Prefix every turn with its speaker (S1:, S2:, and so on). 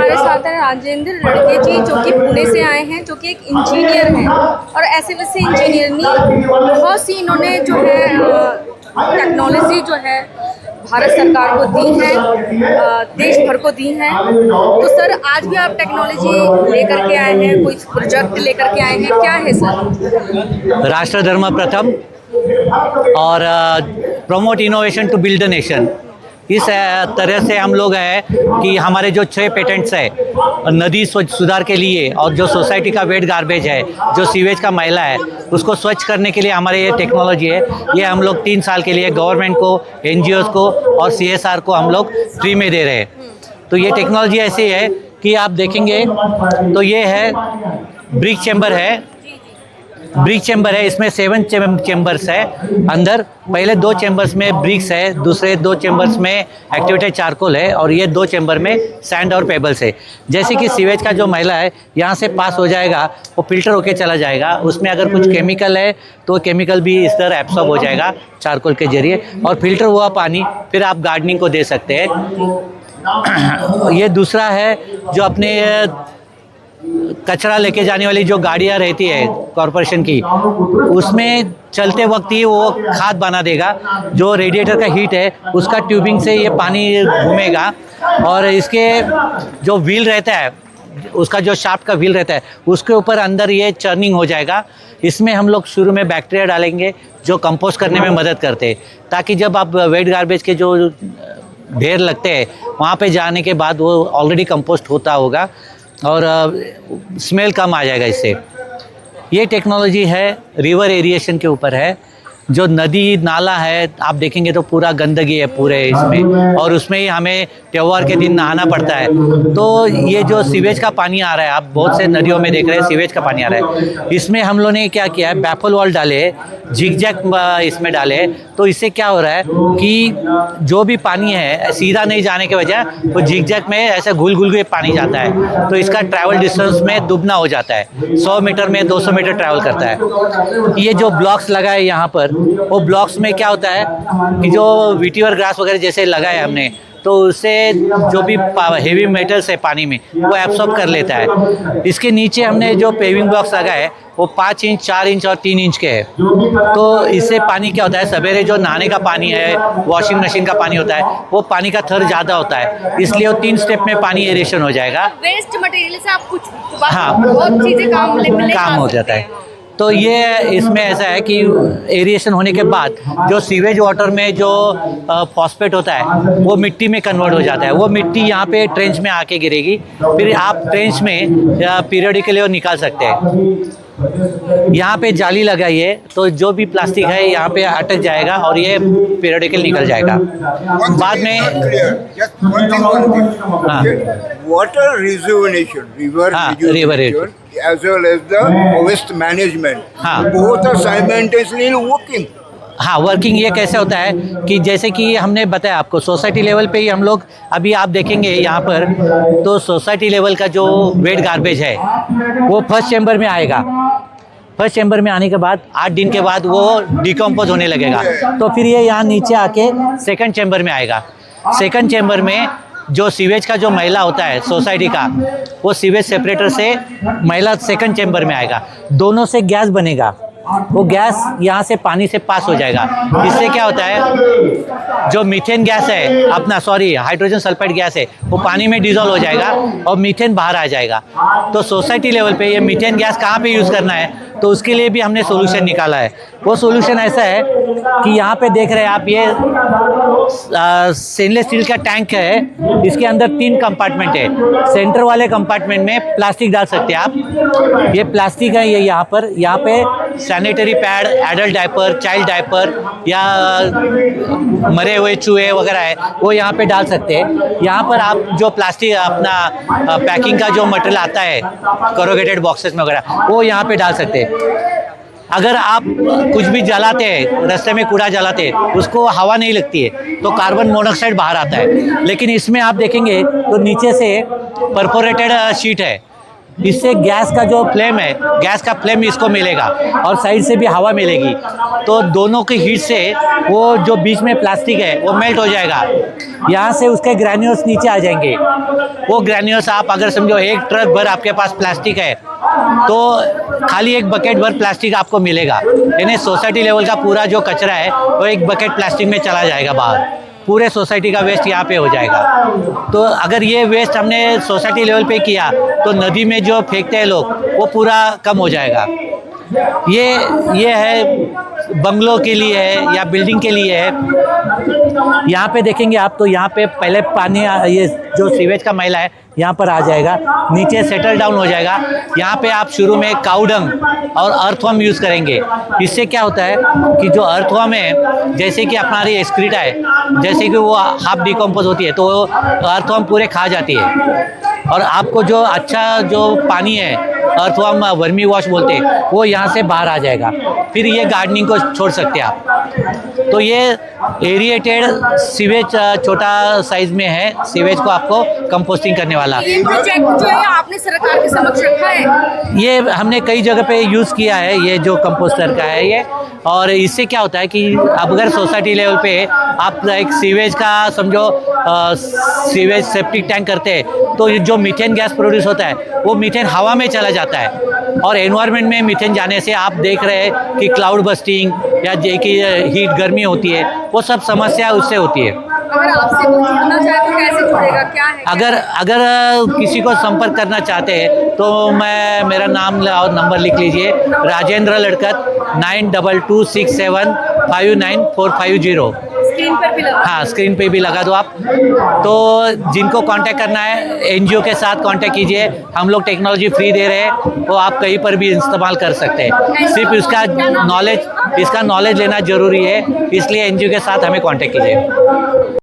S1: हमारे साथ है राजेंद्र लड़के जी, जो कि पुणे से आए हैं, जो कि एक इंजीनियर हैं और ऐसे वैसे इंजीनियर नहीं, बहुत सी इन्होंने जो है टेक्नोलॉजी जो है भारत सरकार को दी है, देश भर को दी है। तो सर आज भी आप टेक्नोलॉजी लेकर के आए हैं, कोई प्रोजेक्ट लेकर के आए हैं, क्या है सर?
S2: राष्ट्र धर्म प्रथम और promote innovation to build the nation. इस तरह से हम लोग हैं कि हमारे जो 6 पेटेंट्स है नदी स्वच्छ सुधार के लिए और जो सोसाइटी का वेट गार्बेज है, जो सीवेज का मैला है, उसको स्वच्छ करने के लिए हमारे ये टेक्नोलॉजी है। ये हम लोग 3 साल के लिए गवर्नमेंट को, NGOs को और CSR को हम लोग फ्री में दे रहे हैं। तो ये टेक्नोलॉजी ऐसी है कि आप देखेंगे तो ये है ब्रिक चैम्बर है, ब्रिक चैम्बर है, इसमें 7 चैम्बर्स है अंदर। पहले 2 चैम्बर्स में ब्रिक्स है, दूसरे 2 चैम्बर्स में एक्टिवेटेड चारकोल है और ये 2 चैम्बर में सैंड और पेबल्स है। जैसे कि सीवेज का जो मैला है यहाँ से पास हो जाएगा, वो फिल्टर होके चला जाएगा। उसमें अगर कुछ केमिकल है तो केमिकल भी इस तरह एब्सॉर्ब हो जाएगा चारकोल के जरिए और फिल्टर हुआ पानी फिर आप गार्डनिंग को दे सकते हैं। ये दूसरा है जो अपने कचरा लेके जाने वाली जो गाड़ियाँ रहती है कॉरपोरेशन की, उसमें चलते वक्त ही वो खाद बना देगा। जो रेडिएटर का हीट है उसका ट्यूबिंग से ये पानी घूमेगा और इसके जो व्हील रहता है, उसका जो शाफ्ट का व्हील रहता है, उसके ऊपर अंदर ये चर्निंग हो जाएगा। इसमें हम लोग शुरू में बैक्टीरिया डालेंगे जो कंपोस्ट करने में मदद करते हैं, ताकि जब आप वेट गार्बेज के जो ढेर लगते हैं वहाँ पे जाने के बाद वो ऑलरेडी कंपोस्ट होता होगा और स्मेल कम आ जाएगा इससे। ये टेक्नोलॉजी है रिवर एरिएशन के ऊपर है। जो नदी नाला है आप देखेंगे तो पूरा गंदगी है पूरे इसमें, और उसमें ही हमें त्योहार के दिन नहाना पड़ता है। तो ये जो सीवेज का पानी आ रहा है, आप बहुत से नदियों में देख रहे हैं सीवेज का पानी आ रहा है, इसमें हम लोगों ने क्या किया है, बैफल वॉल डाले, जिगजैग इसमें डाले। तो इससे क्या हो रहा है कि जो भी पानी है सीधा नहीं जाने के वजह वो जिगजैग में ऐसे घुल घुल के पानी जाता है, तो इसका ट्रैवल डिस्टेंस में दुगना हो जाता है। 100 मीटर में 200 मीटर ट्रैवल करता है। ये जो ब्लॉक्स लगा है यहाँ पर, वो ब्लॉक्स में क्या होता है कि जो वीटिवर ग्रास वगैरह जैसे लगाए हमने, तो उससे जो भी हेवी मेटल्स है पानी में वो एब्सॉर्ब कर लेता है। इसके नीचे हमने जो पेविंग ब्लॉक्स लगाए वो 5 इंच, 4 इंच और 3 इंच के हैं। तो इससे पानी क्या होता है, सवेरे जो नहाने का पानी है, वॉशिंग मशीन का पानी होता है, वो पानी का थर ज़्यादा होता है, इसलिए वो 3 स्टेप में पानी एरेशन हो जाएगा।
S1: वेस्ट मटेरियल से आप कुछ
S2: बहुत
S1: चीज़ें काम
S2: हो जाता है। तो ये इसमें ऐसा है कि एरिएशन होने के बाद जो सीवेज वाटर में जो फॉस्फेट होता है वो मिट्टी में कन्वर्ट हो जाता है। वो मिट्टी यहाँ पे ट्रेंच में आके गिरेगी, फिर आप ट्रेंच में पीरियडिकली निकाल सकते हैं। यहाँ पे जाली लगाई है तो जो भी प्लास्टिक है यहाँ पे अटक जाएगा और ये पीरियडिकल निकल जाएगा। बाद में
S3: water rejuvenation, river as well as the waste management, both are simultaneously working.
S2: हाँ, वर्किंग ये कैसे होता है कि जैसे कि हमने बताया आपको, सोसाइटी लेवल पे ही हम लोग अभी आप देखेंगे यहाँ पर, तो सोसाइटी लेवल का जो वेट गार्बेज है वो फर्स्ट चैम्बर में आएगा। फर्स्ट चैम्बर में आने के बाद 8 दिन के बाद वो डिकम्पोज होने लगेगा, तो फिर ये यहाँ नीचे आके सेकंड चैम्बर में आएगा। सेकंड चैम्बर में जो सीवेज का जो मैला होता है सोसाइटी का, वो सीवेज सेपरेटर से मैला सेकंड चैम्बर में आएगा। दोनों से गैस बनेगा, वो गैस यहाँ से पानी से पास हो जाएगा। इससे क्या होता है, जो मीथेन गैस है अपना, हाइड्रोजन सल्फाइड गैस है, वो पानी में डिजोल्व हो जाएगा और मीथेन बाहर आ जाएगा। तो सोसाइटी लेवल पे ये मीथेन गैस कहाँ पे यूज़ करना है, तो उसके लिए भी हमने सोल्यूशन निकाला है। वो सोल्यूशन ऐसा है कि यहाँ पे देख रहे हैं आप, ये स्टेनलेस स्टील का टैंक है, इसके अंदर 3 कंपार्टमेंट है। सेंटर वाले कंपार्टमेंट में प्लास्टिक डाल सकते हैं आप, ये प्लास्टिक है। ये यहाँ पे sanitary pad, adult diaper, child diaper या मरे हुए चूहे वगैरह है वो यहाँ पे डाल सकते हैं। यहाँ पर आप जो प्लास्टिक अपना पैकिंग का जो मटेरियल आता है कॉरुगेटेड बॉक्सेस में वगैरह, वो यहाँ पे डाल सकते हैं। अगर आप कुछ भी जलाते हैं, रास्ते में कूड़ा जलाते हैं, उसको हवा नहीं लगती है तो कार्बन मोनोऑक्साइड बाहर आता है। लेकिन इसमें आप देखेंगे तो नीचे से परफोरेटेड शीट है, इससे गैस का जो फ्लेम है, गैस का फ्लेम इसको मिलेगा और साइड से भी हवा मिलेगी, तो दोनों की हीट से वो जो बीच में प्लास्टिक है वो मेल्ट हो जाएगा। यहाँ से उसके ग्रैन्यूल्स नीचे आ जाएंगे। वो ग्रैन्यूल्स आप अगर समझो एक ट्रक भर आपके पास प्लास्टिक है तो खाली एक बकेट भर प्लास्टिक आपको मिलेगा, यानी सोसाइटी लेवल का पूरा जो कचरा है वो एक बकेट प्लास्टिक में चला जाएगा बाहर, पूरे सोसाइटी का वेस्ट यहाँ पे हो जाएगा। तो अगर ये वेस्ट हमने सोसाइटी लेवल पे किया तो नदी में जो फेंकते हैं लोग वो पूरा कम हो जाएगा। ये है बंगलों के लिए है या बिल्डिंग के लिए है। यहाँ पे देखेंगे आप तो यहाँ पे पहले पानी ये जो सीवेज का मैला है यहाँ पर आ जाएगा, नीचे सेटल डाउन हो जाएगा। यहाँ पे आप शुरू में काउडंग और अर्थवर्म यूज़ करेंगे। इससे क्या होता है कि जो अर्थवर्म है, जैसे कि हमारी एक्सक्रीटा है, जैसे कि वो हाफ डिकम्पोज होती है तो अर्थवर्म पूरे खा जाती है, और आपको जो अच्छा जो पानी है अर्थवर्म वर्मी वॉश बोलते हैं वो यहाँ से बाहर आ जाएगा। फिर ये गार्डनिंग को छोड़ सकते हैं आप। तो ये एरिएटेड सीवेज छोटा साइज में है, सीवेज को आपको कंपोस्टिंग करने वाला।
S1: ये प्रोजेक्ट जो है आपने सरकार के समक्ष रखा है?
S2: ये हमने कई जगह पे यूज़ किया है, ये जो कंपोस्टर का है ये। और इससे क्या होता है कि अब अगर सोसाइटी लेवल पे आप एक सीवेज का समझो सीवेज सेप्टिक टैंक करते हैं तो जो मीथेन गैस प्रोड्यूस होता है वो मीथेन हवा में चला जाता है, और एनवायरनमेंट में मीथेन जाने से आप देख रहे हैं कि क्लाउड बस्टिंग या कि हीट गर्मी होती है, वो सब समस्या उससे होती है।
S1: अगर आपसे कोई जुड़ना चाहे तो कैसे जुड़ेगा, क्या है?
S2: अगर किसी को संपर्क करना चाहते हैं तो मेरा नाम और नंबर लिख लीजिए, राजेंद्र लड़कत 9226759450।
S1: स्क्रीन पर भी लगा?
S2: हाँ, स्क्रीन पे भी लगा दो आप। तो जिनको कांटेक्ट करना है एनजीओ के साथ कांटेक्ट कीजिए, हम लोग टेक्नोलॉजी फ्री दे रहे हैं, तो आप कहीं पर भी इस्तेमाल कर सकते हैं। सिर्फ इसका नॉलेज लेना ज़रूरी है, इसलिए एनजीओ के साथ हमें कांटेक्ट कीजिए।